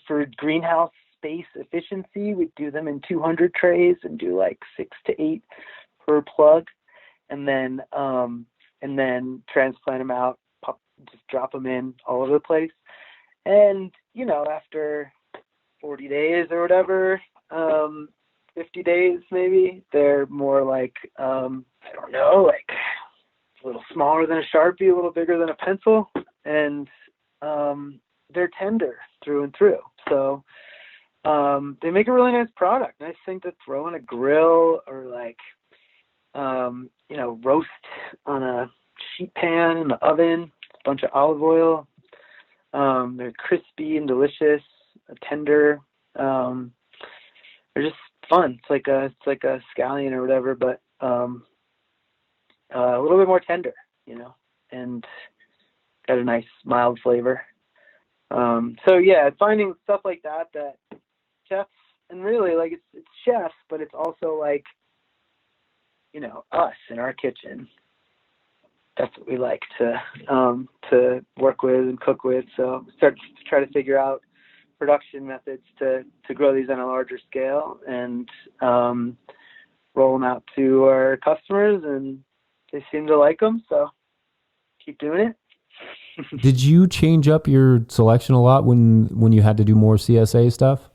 for greenhouse space efficiency, we do them in 200 trays and do like 6 to 8 per plug, and then transplant them out, just drop them in all over the place. And, after 40 days or whatever, 50 days maybe, they're more like, I don't know, like a little smaller than a Sharpie, a little bigger than a pencil, and they're tender through and through. So they make a really nice product. Nice thing to throw on a grill or like, roast on a sheet pan in the oven, a bunch of olive oil. They're crispy and delicious, tender. They're just fun. It's like a scallion or whatever, but a little bit more tender, and got a nice mild flavor. So yeah, finding stuff like that chefs, and really like it's chefs, but it's also like, us in our kitchen. That's what we like to work with and cook with. So start to try to figure out production methods to grow these on a larger scale, and roll them out to our customers, and they seem to like them, so keep doing it. Did you change up your selection a lot when you had to do more CSA stuff?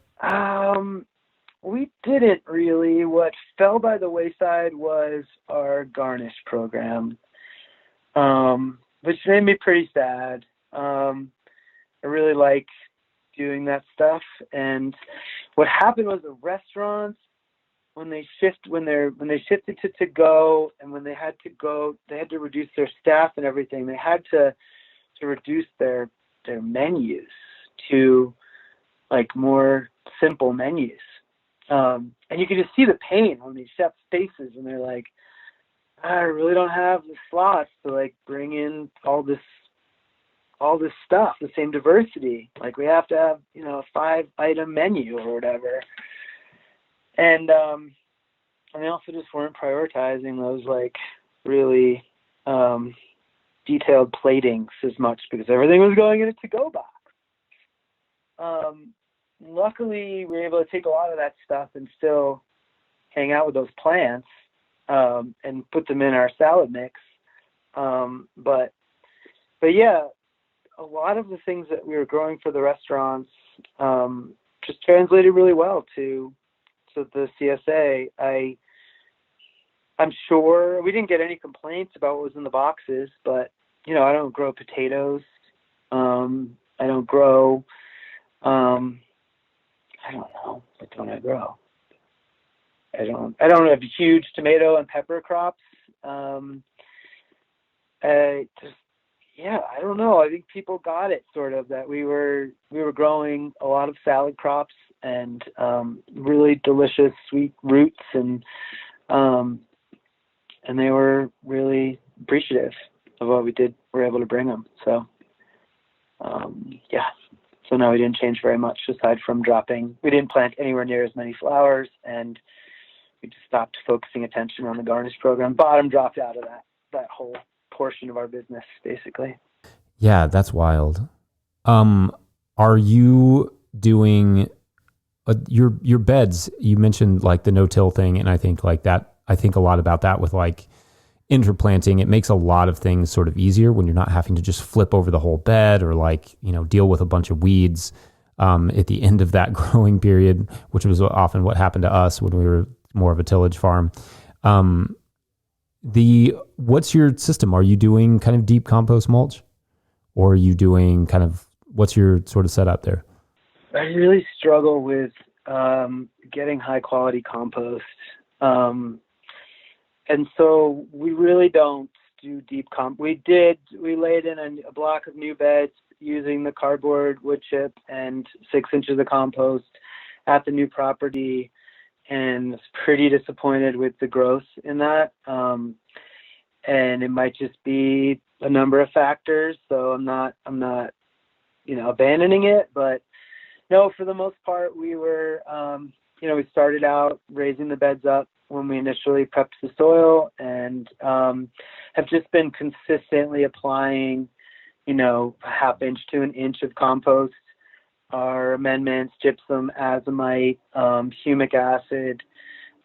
We didn't really. What fell by the wayside was our garnish program, which made me pretty sad. I really like doing that stuff, and what happened was the restaurants, when they shifted to go, and when they had to reduce their staff and everything. They had to reduce their menus to like more simple menus. And you could just see the pain on these chefs' faces, and they're like, I really don't have the slots to like bring in all this stuff, the same diversity. Like we have to have, a 5-item menu or whatever. And they also just weren't prioritizing those like really detailed platings as much, because everything was going in a to-go box. Luckily, we were able to take a lot of that stuff and still hang out with those plants and put them in our salad mix. But yeah, a lot of the things that we were growing for the restaurants just translated really well to the CSA. I'm sure we didn't get any complaints about what was in the boxes, but I don't grow potatoes. I don't grow. I don't know. What don't I grow? I don't have huge tomato and pepper crops. I don't know. I think people got it sort of, that we were growing a lot of salad crops and really delicious sweet roots, and they were really appreciative of what we did. We were able to bring them. So So no, we didn't change very much aside from dropping. We didn't plant anywhere near as many flowers, and we just stopped focusing attention on the garnish program. Bottom dropped out of that whole portion of our business, basically. Yeah, that's wild. Are you doing your beds? You mentioned like the no-till thing, and I think like that. I think a lot about that with like interplanting. It makes a lot of things sort of easier when you're not having to just flip over the whole bed or like deal with a bunch of weeds at the end of that growing period, which was often what happened to us when we were more of a tillage farm. What's your system? Are you doing kind of deep compost mulch, or are you doing what's your sort of setup there? I really struggle with getting high quality compost. And so we really don't do deep comp. We laid in a block of new beds using the cardboard wood chip and 6 inches of compost at the new property, and was pretty disappointed with the growth in that. And it might just be a number of factors. So I'm not, abandoning it, but no, for the most part, we were, we started out raising the beds up when we initially prepped the soil, and have just been consistently applying, a half inch to an inch of compost, our amendments, gypsum, azomite, humic acid,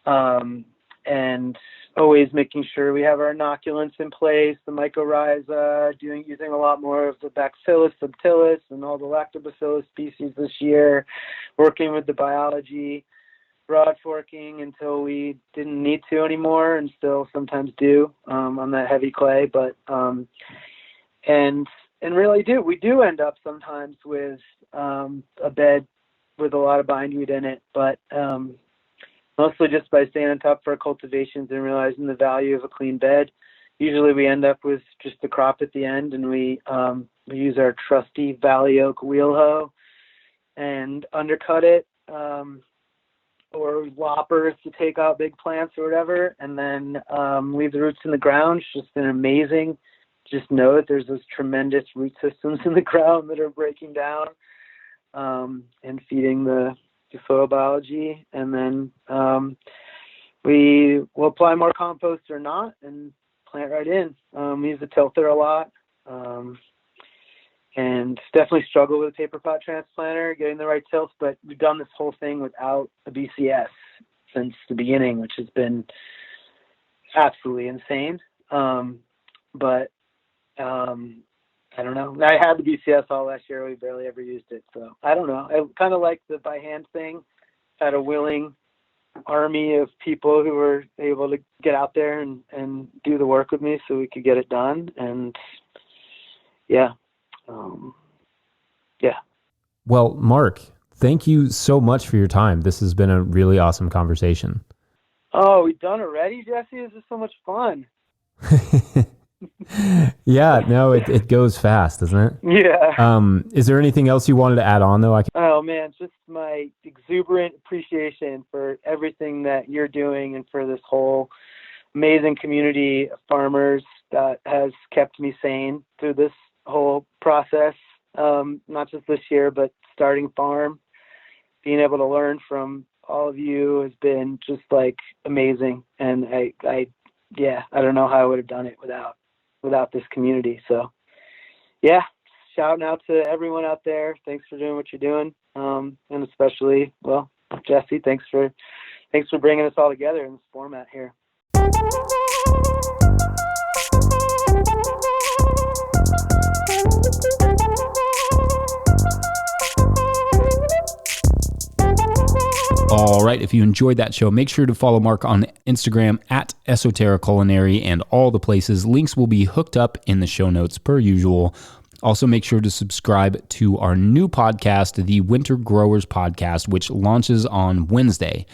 and always making sure we have our inoculants in place, the mycorrhiza, using a lot more of the Bacillus subtilis and all the lactobacillus species this year, working with the biology, broad forking until we didn't need to anymore, and still sometimes do on that heavy clay. But and really we do end up sometimes with a bed with a lot of bindweed in it, but mostly just by staying on top of our cultivations and realizing the value of a clean bed. Usually we end up with just the crop at the end, and we use our trusty Valley Oak wheel hoe and undercut it, or loppers to take out big plants or whatever, and then leave the roots in the ground. It's just been amazing. Just know that there's those tremendous root systems in the ground that are breaking down and feeding the soil biology. And then we will apply more compost or not and plant right in. We use the tilther a lot, and definitely struggle with a paper pot transplanter, getting the right tilth, but we've done this whole thing without a BCS. since the beginning, which has been absolutely insane. But I don't know. I had the BCS all last year. We barely ever used it. So I don't know. I kind of like the by hand thing. Had a willing army of people who were able to get out there and do the work with me so we could get it done. And yeah. Well, Mark, thank you so much for your time. This has been a really awesome conversation. Oh, we done already, Jesse? This is so much fun. Yeah, no, it goes fast, doesn't it? Yeah. Is there anything else you wanted to add on, though? Oh, man, just my exuberant appreciation for everything that you're doing and for this whole amazing community of farmers that has kept me sane through this whole process. Not just this year, but starting farm, being able to learn from all of you has been just like amazing. And I don't know how I would have done it without this community. So yeah, shouting out to everyone out there. Thanks for doing what you're doing. And especially, well, Jesse, thanks for bringing us all together in this format here. All right, if you enjoyed that show, make sure to follow Mark on Instagram at Esoterra Culinary and all the places. Links will be hooked up in the show notes per usual. Also, make sure to subscribe to our new podcast, the Winter Growers Podcast, which launches on Wednesday.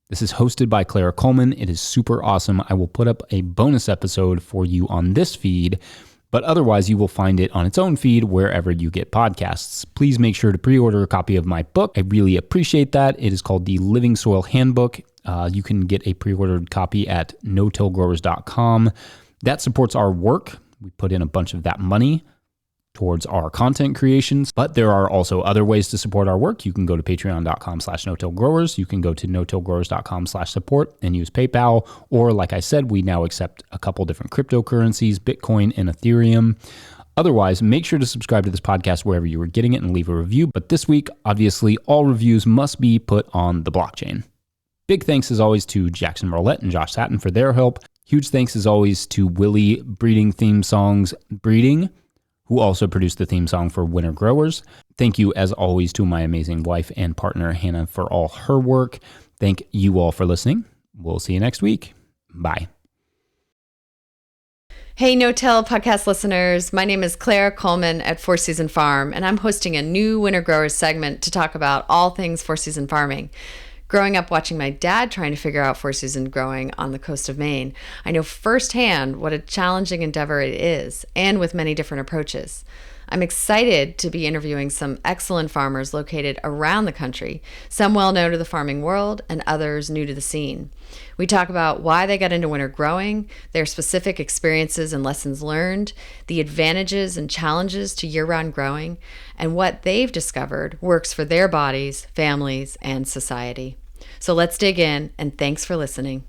This is hosted by Clara Coleman. It is super awesome. I will put up a bonus episode for you on this feed, but otherwise you will find it on its own feed wherever you get podcasts. Please make sure to pre-order a copy of my book. I really appreciate that. It is called The Living Soil Handbook. You can get a pre-ordered copy at no-tillgrowers.com. That supports our work. We put in a bunch of that money towards our content creations, but there are also other ways to support our work. You can go to patreon.com/no-tillgrowers. You can go to no-tillgrowers.com/support and use PayPal. Or like I said, we now accept a couple different cryptocurrencies, Bitcoin and Ethereum. Otherwise, make sure to subscribe to this podcast wherever you are getting it and leave a review. But this week, obviously, all reviews must be put on the blockchain. Big thanks as always to Jackson Marlette and Josh Satin for their help. Huge thanks as always to Willie Breeding Theme Songs Breeding, who also produced the theme song for Winter Growers. Thank you, as always, to my amazing wife and partner, Hannah, for all her work. Thank you all for listening. We'll see you next week. Bye. Hey, No-Till podcast listeners. My name is Clara Coleman at Four Season Farm, and I'm hosting a new Winter Growers segment to talk about all things four-season farming. Growing up watching my dad trying to figure out four-season growing on the coast of Maine, I know firsthand what a challenging endeavor it is, and with many different approaches. I'm excited to be interviewing some excellent farmers located around the country, some well known to the farming world and others new to the scene. We talk about why they got into winter growing, their specific experiences and lessons learned, the advantages and challenges to year-round growing, and what they've discovered works for their bodies, families, and society. So let's dig in, and thanks for listening.